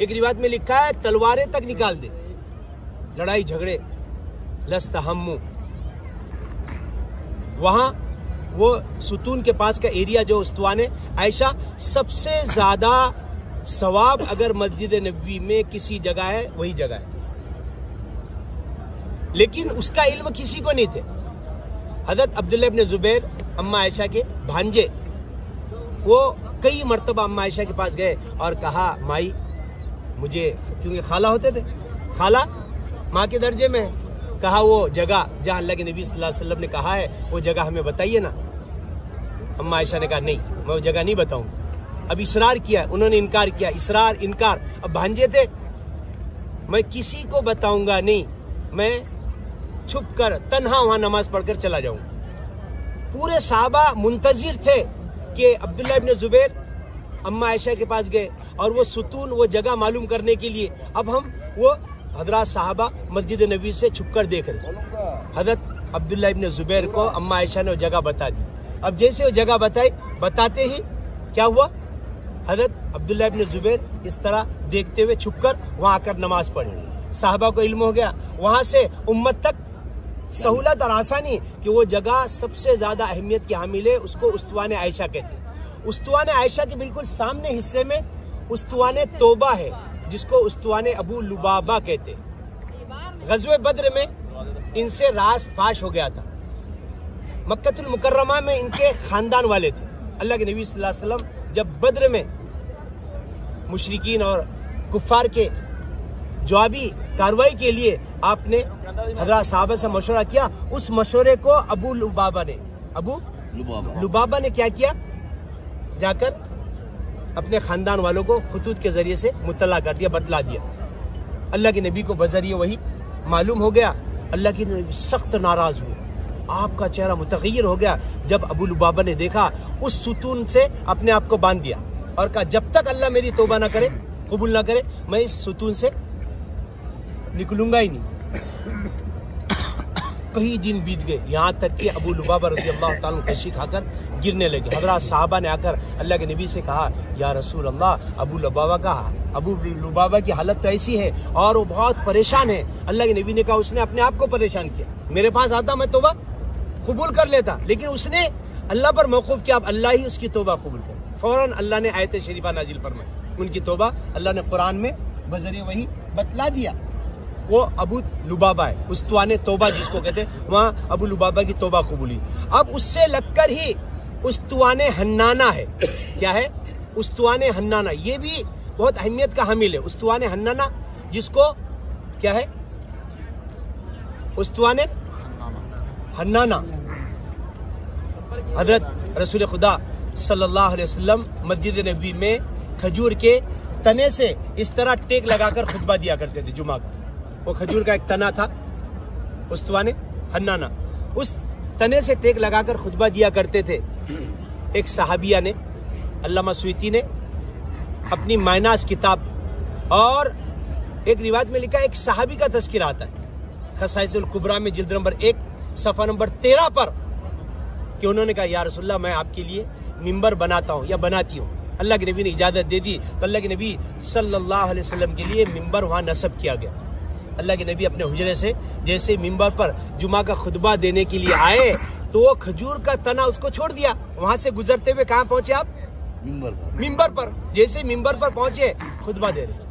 एक रिवायत में लिखा है तलवारें तक निकाल दे, लड़ाई झगड़े लस्तहम्मु। वहां वो सुतून के पास का एरिया जो उस्तवाने आयशा, सबसे ज्यादा सवाब अगर मस्जिद नबवी में किसी जगह है वही जगह है, लेकिन उसका इल्म किसी को नहीं थे। हजरत अब्दुल्ला इब्न जुबैर अम्मा आयशा के भांजे, वो कई मर्तबा अम्मा आयशा के पास गए और कहा माई मुझे, क्योंकि खाला होते थे, खाला माँ के दर्जे में है, कहा वो जगह जहाँ अल्लाह के नबी सल्लल्लाहु अलैहि वसल्लम ने कहा है वो जगह हमें बताइए ना। अम्मा आयशा ने कहा नहीं, मैं वो जगह नहीं बताऊंगा। अब इसरार किया, उन्होंने इनकार किया, इसरार इनकार। अब भांजे थे, मैं किसी को बताऊंगा नहीं, मैं छुप कर तन्हा वहां नमाज पढ़कर चला जाऊंगा। पूरे साहबा मुंतजिर थे कि अब्दुल्ला इब्न जुबैर अम्मा आयशा के पास गए और वो सुतून, वो जगह मालूम करने के लिए। अब हम वो हजरत साहबा मस्जिद नबी से छुपकर देख रहे। हजरत अब्दुल्ला इब्न जुबैर को अम्मा आयशा ने वो जगह बता दी। अब जैसे वो जगह बताई, बताते ही क्या हुआ, हजरत अब्दुल्ला इब्न जुबैर इस तरह देखते हुए छुपकर वहां आकर नमाज पढ़े। साहबा को इल्म हो गया, वहां से उम्मत तक सहूलत और आसानी कि वो जगह सबसे ज्यादा अहमियत की हामिल है, उसको उस्तवाने आयशा कहते हैं। उस्तवाने आयशा के बिल्कुल सामने हिस्से में उस्तवाने तोबा है, जिसको उस्तवाने अबू लुबाबा कहते हैं। गज़वे बद्र में इनसे रास फाश हो गया था। मक्कतुल मुकर्रमा में इनके खानदान वाले थे। अल्लाह के नबी सल्लल्लाहु अलैहि वसल्लम जब बद्र में मुशरिकीन और कुफ्फार के जवाबी कार्रवाई के लिए आपने हज़रत साहबा से मशवरा किया, उस मशवरे को अबू लुबाबा ने क्या किया, जाकर अपने खानदान वालों को खुतूत के जरिए से मुतला कर दिया, बतला दिया। अल्लाह के नबी को बजरिए वही मालूम हो गया। अल्लाह के नबी सख्त नाराज हुए, आपका चेहरा मुतगय्यर हो गया जब अबू लुबाबा ने देखा। उस सुतून से अपने आप को बांध दिया और कहा जब तक अल्लाह मेरी तौबा ना करे, कबूल ना करे, मैं इस सुतून से निकलूंगा ही नहीं। कई दिन बीत गए, यहाँ तक कि अबू लुबाबा रज़ियल्लाहु ताला अन्हु कशी खाकर गिरने लगे। हज़रत साहबा ने आकर अल्लाह के नबी से कहा, या रसूल अल्लाह, अबू लुबाबा की हालत तो ऐसी है और वो बहुत परेशान है। अल्लाह के नबी ने कहा उसने अपने आप को परेशान किया, मेरे पास आता मैं तौबा कबूल कर लेता, लेकिन उसने अल्लाह पर मौकूफ किया, अब अल्लाह ही उसकी तौबा कबूल करे। फौरन अल्लाह ने आयत शरीफा नाजिल फरमाई, उनकी तौबा अल्लाह ने कुरान में बजरिए वही बतला दिया। वो अबू लुबाबा है, उस्तवाने तौबा जिसको कहते हैं, वहाँ अबू लुबाबा की तौबा कबूली। अब उससे लगकर ही उस्तवाने हन्नाना है। क्या है? उस्तवाने हन्नाना, ये भी बहुत अहमियत का हामिल है। उस्तवाने हन्नाना जिसको क्या है, उस्तवाने हन्नाना, हजरत रसूल खुदा सल्लल्लाहु अलैहि वसल्लम मस्जिद नबी में खजूर के तने से इस तरह टेक लगाकर खुतबा दिया करते थे जुमा का। वो खजूर का एक तना था, उस्तवाने हन्नाना, उस तने से टेक लगाकर खुतबा दिया करते थे। एक सहाबिया ने, अल्लामा सुयती ने अपनी मायनास किताब, और एक रिवायत में लिखा, एक सहाबी का तज़किरा आता है खसाइसुल कुबरा में जिल्द नंबर 1 सफ़ा नंबर 13 पर, कि उन्होंने कहा या रसूलल्लाह मैं आपके लिए मिंबर बनाता हूँ या बनाती हूँ। अल्लाह के नबी ने इजाज़त दे दी तो अल्लाह के नबी सल्लल्लाहु अलैहि वसल्लम के लिए मिंबर वहाँ नस्ब किया गया। अल्लाह के नबी अपने हुजरे से जैसे मिंबर पर जुमा का खुतबा देने के लिए आए तो वो खजूर का तना उसको छोड़ दिया। वहां से गुजरते हुए कहाँ पहुंचे आप? मिंबर पर। जैसे मिंबर पर पहुंचे खुतबा दे रहे।